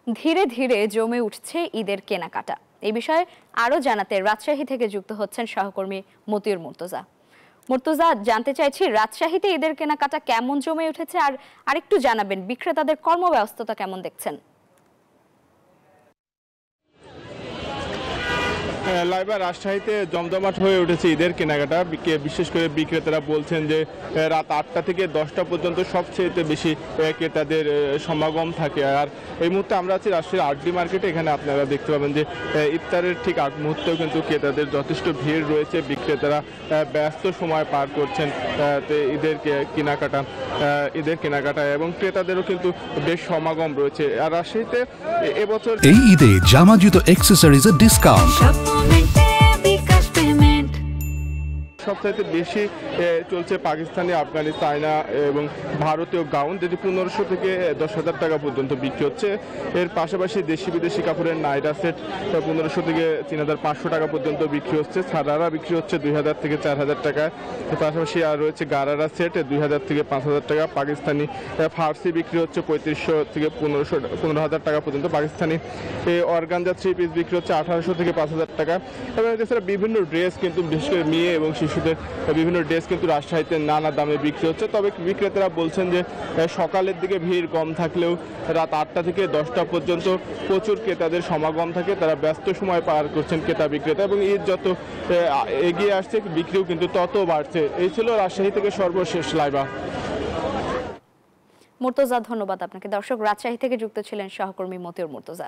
ধীরে ধীরে জমে উঠছে ঈদের কেনাকাটা। এই বিষয়ে আরো জানাতে রাজশাহী থেকে যুক্ত হচ্ছেন সহকর্মী মতিউর মুর্তজা। মুর্তজা, জানতে চাইছি রাজশাহীতে ঈদের কেনাকাটা কেমন জমে উঠেছে, আর আরেকটু জানাবেন বিক্রেতাদের কর্মব্যস্ততা কেমন দেখছেন। লাইবা রাজশাহীতে জমজমাট হয়ে উঠেছে ঈদের কেনাকাটা। বিশেষ করে বিক্রেতারা বলছেন যে রাত 8টা থেকে 10টা পর্যন্ত সবচেয়ে বেশি ক্রেতাদের সমাগম থাকে। আর এই মুহূর্তে আমরা আছি রাজশাহীর আরডি মার্কেটে। এখানে আপনারা দেখতে পাবেন যে ইফতারের ঠিক আগ মুহূর্তেও কিন্তু ক্রেতাদের যথেষ্ট ভিড় রয়েছে। বিক্রেতারা ব্যস্ত সময় পার করছেন ঈদের কেনাকাটা এবং ক্রেতাদেরও কিন্তু বেশ সমাগম রয়েছে। আর রাজশাহীতে এবছর এই ঈদে জামা জুতো অ্যাকসেসরিজের ডিসকাউন্ট সবচাইতে বেশি চলছে পাকিস্তানি, আফগানি, চায়না এবং ভারতীয় গাউন, যেটি 1500 থেকে 10,000 টাকা পর্যন্ত বিক্রি হচ্ছে। এর পাশাপাশি দেশি বিদেশি কাপড়ের নাইরা সেট 1500 থেকে 3500 টাকা পর্যন্ত বিক্রি হচ্ছে। সারারা বিক্রি হচ্ছে 2000 থেকে 4000 টাকায়। এর পাশাপাশি আর রয়েছে গারারা সেট 2000 থেকে 5000 টাকা। পাকিস্তানি ফার্সি বিক্রি হচ্ছে 3500 থেকে 15,000 টাকা পর্যন্ত। পাকিস্তানি অর্গানজা 3 পিস বিক্রি হচ্ছে 1800 থেকে 5000 টাকা। এবং এছাড়া বিভিন্ন ড্রেস কিন্তু বিশেষ করে মেয়ে এবং শিশুদের বিভিন্ন ড্রেস কিন্তু রাজশাহীতে নানা দামে বিক্রি হচ্ছে। তবে বিক্রেতারা বলছেন যে সকালের দিকে ভিড় কম থাকলেও রাত 8টা থেকে 10টা পর্যন্ত প্রচুর ক্রেতাদের সমাগম থাকে। তারা ব্যস্ত সময় পার করছেন ক্রেতা বিক্রেতা, এবং ঈদ যত এগিয়ে আসছে বিক্রিও কিন্তু তত বাড়ছে। এই ছিল রাজশাহী থেকে সর্বশেষ লাইভা। মুর্তজা, ধন্যবাদ আপনাকে। দর্শক, রাজশাহী থেকে যুক্ত ছিলেন সহকর্মী মতিউর মুর্তজা।